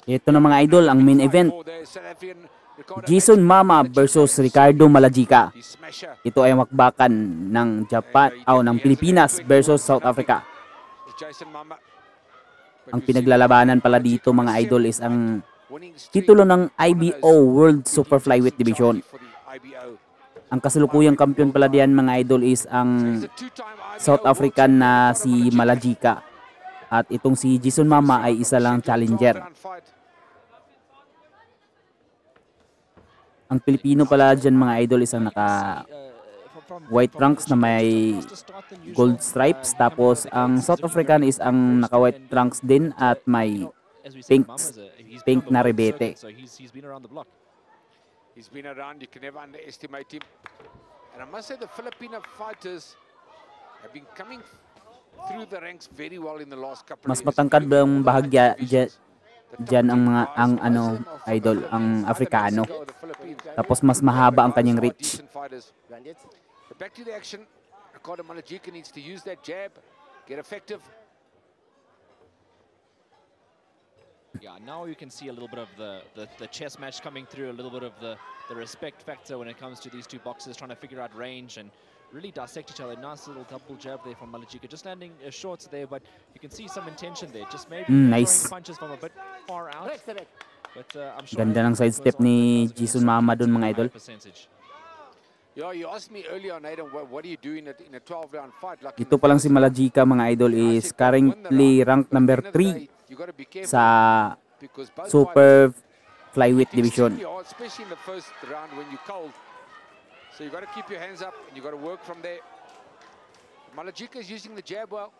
Ito na mga idol, ang main event. Jason Mama versus Ricardo Malajica. Ito ay makbakan ng ng Pilipinas versus South Africa. Ang pinaglalabanan pala dito mga idol is ang titulo ng IBO World Super Flyweight Division. Ang kasalukuyang kampiyon pala diyan mga idol is ang South African na si Malajica. At itong si Jason Mama ay isa lang challenger. Ang Pilipino pala dyan mga idol is ang naka white trunks na may gold stripes. Tapos ang South African is ang naka white trunks din at may pink na rebete. He's been around, you can never underestimate him. And I must say the Filipino fighters have been coming through the ranks very well in the last couple of years. Mas matangkad ang bahagya dyan ang mga idol, ang Afrikano. Tapos mas mahaba ang kanyang reach. Back to the action. Ricardo Malajica needs to use that jab, get effective. Yeah, now you can see a little bit of the chess match coming through, a little bit of the respect factor when it comes to these two boxers trying to figure out range and really dissect each other. Nice little double jab there from Malajica, just landing shorts there, but you can see some intention there. Just maybe nice punches from a bit far out. But I'm sure ganda ng side step ni Jason Mama dun mga idol. Yeah, you asked me earlier on, Aidan, what do you do in a 12-round fight? Like ito pa lang si Malajica mga idol is currently ranked number 3 sa Super Flyweight Division. Especially in the first round when you're cold. So you got to keep your hands up and you got to work from there. Malajica is using the jab well.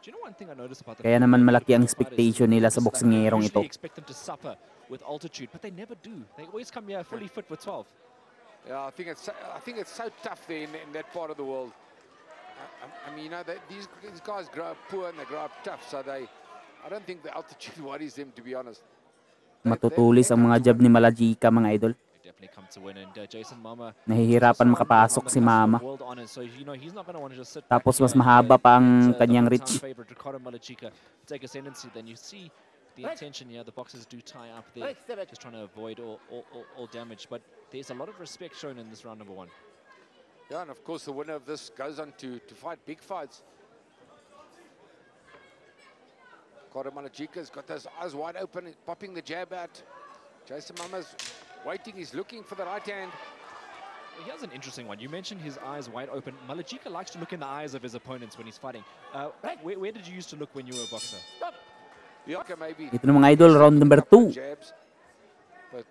Do you know one thing I noticed about Kaya naman malaki ang expectation nila sa boksingerong ito. I expect them to suffer with altitude, but they never do. They always come here fully fit with 12. Yeah, I think it's so tough there in that part of the world. I mean, you know, these guys grow up poor and they grow up tough, so I don't think the altitude worries them, to be honest. Matutulis ang mga jab ni Malajica mga idol. Nahihirapan makapasok si Mama. Tapos mas mahaba pa ang kanyang reach. The intention here, the boxers do tie up there, just trying to avoid all damage. But there's a lot of respect shown in this round number 1. Yeah, and of course the winner of this goes on to fight big fights. Ricardo Malajica's got those eyes wide open, popping the jab out. Jason Mama's waiting, he's looking for the right hand. Here's an interesting one. You mentioned his eyes wide open. Malajica likes to look in the eyes of his opponents when he's fighting. Where did you used to look when you were a boxer? Ito na mga idol, round number 2.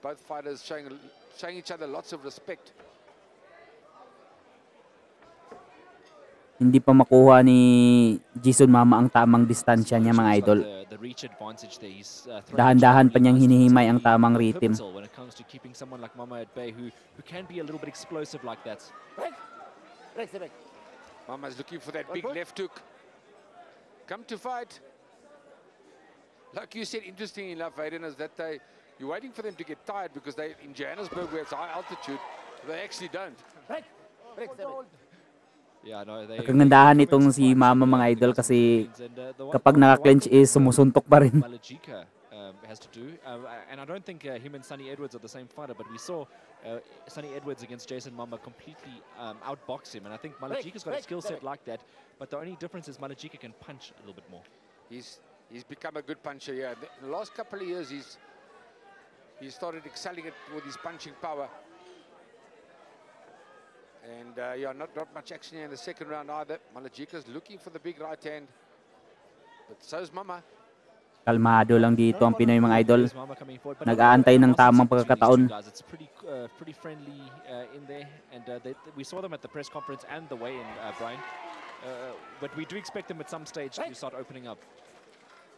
Both fighters showing each other lots of respect. Hindi pa makuha ni Jason Mama ang tamang distansya niya mga idol. Dahan-dahan pa niyang hinihimay ang tamang rhythm. When it comes to keeping someone like Mama at bay who can be a little bit explosive like that. Mama's looking for that big left hook. Come to fight. Like you said, interesting enough, Aiden, is that you're waiting for them to get tired because they in Johannesburg where it's high altitude, they actually don't. Yeah, no, kagandahan nitong si Mama mga idol kasi kapag naka-clench is sumusuntok pa rin. Malajica has to do, and I don't think him and Sonny Edwards are the same fighter, but we saw Sonny Edwards against Jason Mama completely outbox him, and I think Malajica's got a skill set like that, but the only difference is Malajica can punch a little bit more. He's become a good puncher, yeah. In the last couple of years, he's started excelling it with his punching power. And yeah, not much action here in the second round either. Malajica's looking for the big right hand, but so's Mama. Kalmado lang dito ang Pinoy mga idol. Nag-aantay ng tamang pagkakataon. It's pretty friendly in there, and we saw them at the press conference and the weigh-in, Brian. But we do expect them at some stage to start opening up.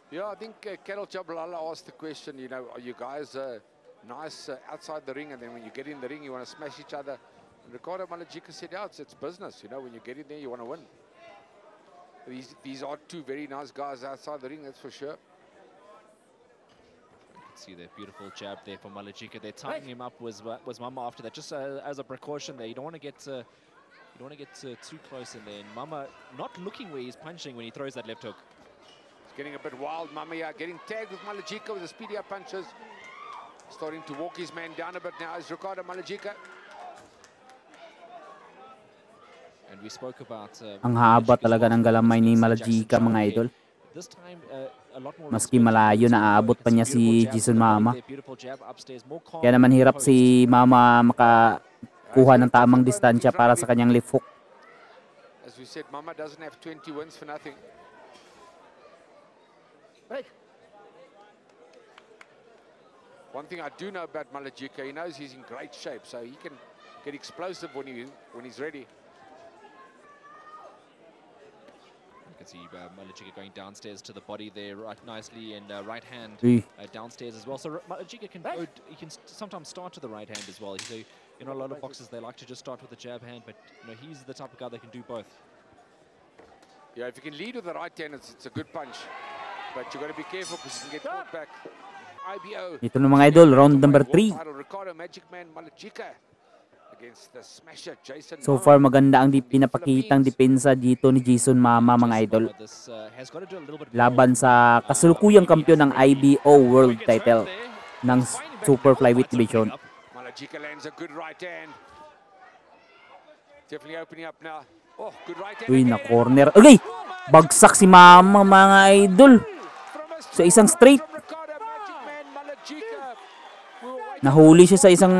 Yeah, I think Karol Chabalala asked the question, you know, are you guys nice outside the ring, and then when you get in the ring, you want to smash each other? And Ricardo Malajica said, yeah, it's business. You know, when you get in there, you want to win. These are two very nice guys outside the ring, that's for sure. You can see that beautiful jab there from Malajica. They're tying him up was Mama after that, just as a precaution there. You don't want to get too close in there. And Mama not looking where he's punching when he throws that left hook. Getting a bit wild, Mamaya getting tagged with Malajika with the speedier punches. Starting to walk his man down a bit now is Ricardo Malajika. And we spoke about Ang haba talaga ng galamay ni Malajika, mga idol. this time a lot more Maski malayo na aabot pa niya si Jason Mama. Kaya naman hirap si Mama makakuha ng tamang distansya para sa kanyang left hook. As we said, Mama doesn't have 20 wins for nothing. One thing I do know about Malajika, he knows he's in great shape, so he can get explosive when he's ready. You can see Malajika going downstairs to the body there right nicely, and right hand downstairs as well. So Malajika can he can sometimes start to the right hand as well. So, you know, a lot of boxers, they like to just start with the jab hand, but you know, he's the type of guy that can do both. Yeah, if you can lead with the right hand, it's a good punch. But you got to be careful because you can get caught back. IBO. Ito na mga idol, round number 3. So far maganda ang pinapakitang depensa dito ni Jason Mama, mga idol. Laban sa kasalukuyang kampiyon ng IBO World Title ng Super Flyweight Division. Malajika lands a good right hand. Definitely opening up now. Oh, good right hand. Uy, na corner. Okay, bagsak si Mama, mga idol. So isang straight. Nahuli siya sa isang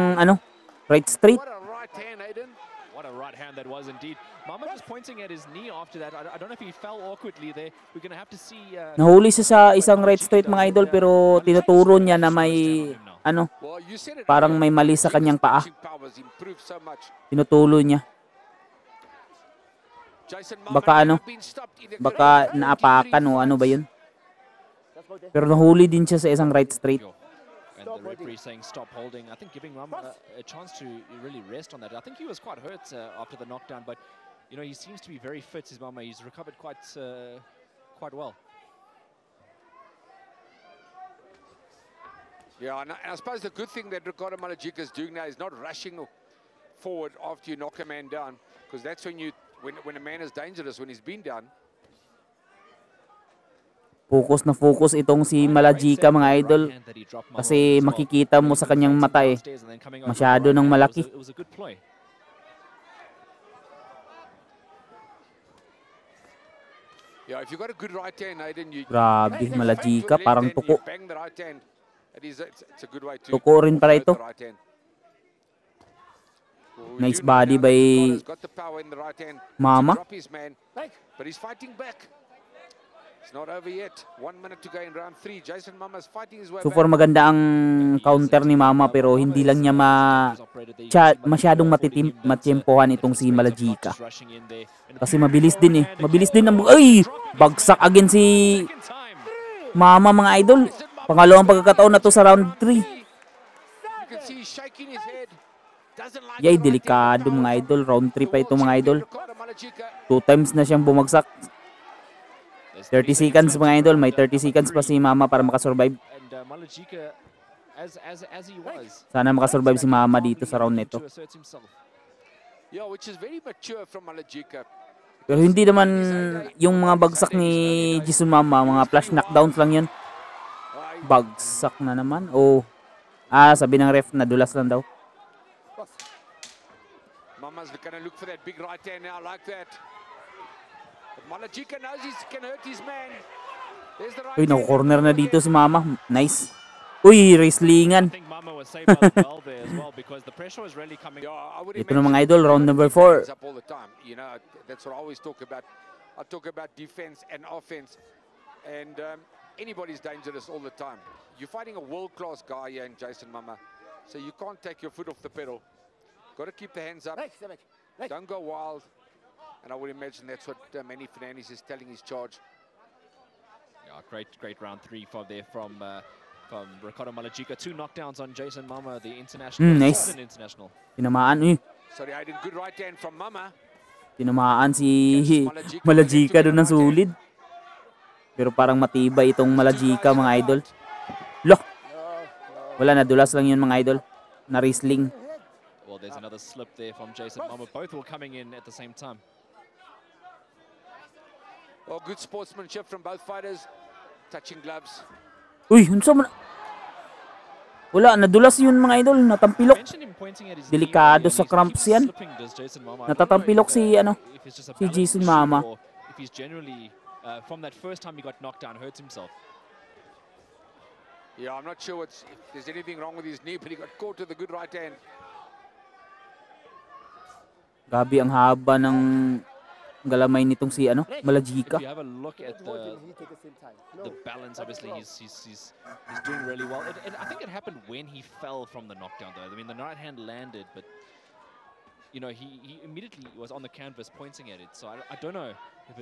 right straight. What a right hand, Aiden. What a right hand that was indeed. Mama just pointing at his knee after that. I don't know if he fell awkwardly there. We're gonna have to see. Nahuli siya sa isang right straight, mga idol, pero tinuturo niya na may parang may mali sa kanyang paa. Tinutulo niya. Baka naapakan o ano ba yun. Pero nahuli din siya sa isang right straight. And the referee saying stop holding. I think giving Mama a chance to really rest on that. I think he was quite hurt after the knockdown, but you know, he seems to be very fit. His Mama, he's recovered quite well. Yeah, and I suppose the good thing that Ricardo Malajika is doing now is not rushing forward after you knock a man down, because that's when a man is dangerous, when he's been down. Focus na focus itong si Malajika, mga idol, kasi makikita mo sa kanyang mata masyado nang malaki. Yeah, if you got a good right hand, Aiden, grabe, Malajika, parang tuko. It's a good way to tuko rin para ito. Nice body by Mama. But he's fighting back. It's not over yet. 1 minute to go in round 3. Jason Mama is fighting his way so far maganda ang counter ni Mama, pero hindi lang niya masyadong matyempohan itong si Malajika. Kasi mabilis din Mabilis din ay! Bagsak again si Mama, mga idol. Pangalawang pagkakataon na to sa round 3. Yay, delikado, mga idol. Round 3 pa ito, mga idol. 2 times na siyang bumagsak. 30 seconds, mga idol. May 30 seconds pa si Mama para makasurvive. Sana makasurvive si Mama dito sa round nito. Pero hindi naman yung mga bagsak ni Jason Mama, mga flash knockdowns lang yun. Bagsak na naman. Oh. Sabi ng ref, nadulas lang daw. Mama's gonna look for that big right hand now, like that. Malajika knows he can hurt his man. There's the right. Uy, naku-corner na dito si Mama. Nice. Uy, wrestlingan. Ito na, mga idol, round number 4. You know, that's what I always talk about. I talk about defense and offense, and anybody's dangerous all the time. You're fighting a world-class guy here in Jason Mama, so you can't take your foot off the pedal. Got to keep the hands up. Don't go wild. And I would imagine that's what Manny Fernandes is telling his charge. Yeah, great round 3 from Ricardo Malajika. 2 knockdowns on Jason Mama, the international. Nice. Tinamaan. Sorry, I did good right hand from Mama. Tinamaan si Malajika doon ng sulid. Pero parang matibay itong Malajika, mga idol. Loh! Wala, nadulas lang yun, mga idol. Na wrestling. Well, there's another slip there from Jason Mama. Both were coming in at the same time. Well, good sportsmanship from both fighters. touching gloves. Uy, unsa man? Wala, nadulas yun mga idol, natampilok. Delikado sa cramps yan. Natatampilok si si Jason Mama. If he's generally from that first time he got knocked down hurts himself. Yeah, I'm not sure if there's anything wrong with his knee, but he got caught with a good right hand. Grabe ang haba ng galamay nitong si Malajika. If you have a look at the balance, obviously he's doing really well. I think it happened when he fell from the knockdown, though. I mean, the right hand landed, but you know he immediately was on the canvas pointing at it. So I don't know.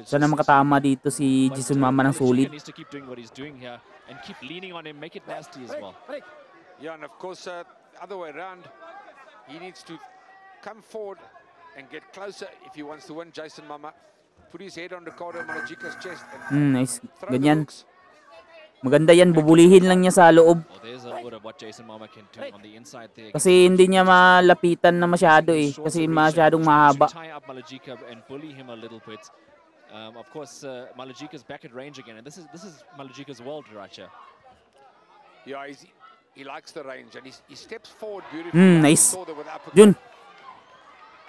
Sana makatama dito si Jason Mama ng sulit. He needs to keep doing what he's doing here and keep leaning on him, make it nasty as well. Yeah, and of course, other way around, he needs to come forward and get closer if he wants to win. Jason Mama put his head on Ricardo Malajika's chest and nice. Ganyan. Maganda yan, bubulihin lang niya sa loob. Kasi hindi niya malapitan na masyado kasi masyadong mahaba. Of course, Malajika's back at range again, and this is Malajika's world right here. Yeah, he likes the range, and he steps forward beautifully. Nice. Jun.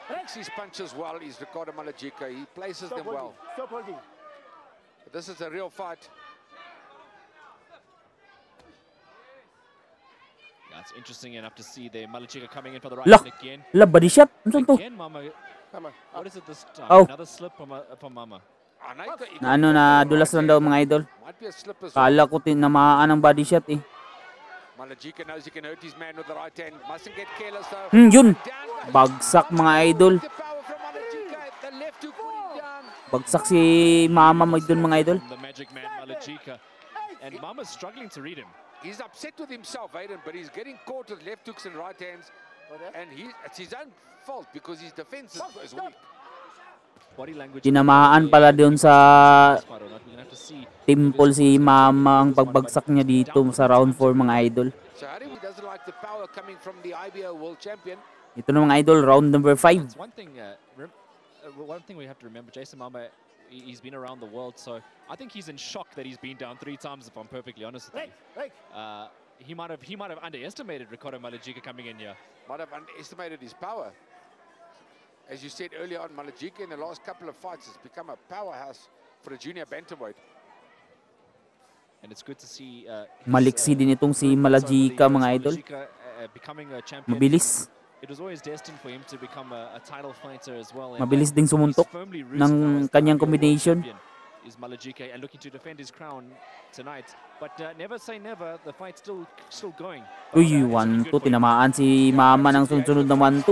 Makes his punches well. He's Ricardo Malajika. He places them well. But this is a real fight. Yeah, it's interesting enough to see the Malajika coming in for the right hand again. Body shot. Again, Mama. What is it this time? Oh. Another slip from Mama. Nadulas lang daw mga idol. Kala ko tinamaan ang body shot Malajika knows he can hurt his man with the right hand. Mustn't get careless though. Yun. Bagsak mga idol. Bagsak si Mama doon mga idol. The magic man Malajika. And Mama's struggling to read him. He's upset with himself, Aiden, but he's getting caught with left hooks and right hands. And it's his own fault because his defense is weak. Tinamaan pala doon sa temple si Mama ang pagbagsak niya dito sa round 4 mga idol. So Harry doesn't like the power coming from the IBO world champion. Ito na mga idol, round number 5. One thing we have to remember, Jason Mama, he's been around the world, so I think he's in shock that he's been down 3 times, if I'm perfectly honest with you. He might have underestimated Ricardo Malajika coming in here. Might have underestimated his power. As you said earlier on, Malajika in the last couple of fights has become a powerhouse for a junior bantamweight. And it's good to see maliksi din itong si Malajika mga idol. Becoming a champion. Mabilis. It was always destined for him to become a title fighter as well. Mabilis ding sumuntok ng kanyang combination. Is Malajika and looking to defend his crown tonight, but never say never. The fight's still going. Uy, 1-2 tinamaan si Mama ng sunod na 1-2.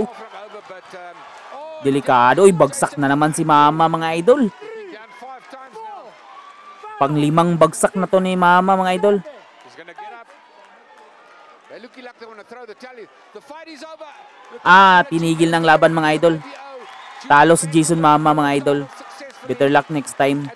Delikado. Uy, bagsak na naman si Mama mga idol. Pang-5 bagsak na to ni Mama mga idol. Tinigil ng laban mga idol. Talo si Jason Mama mga idol. Better luck next time.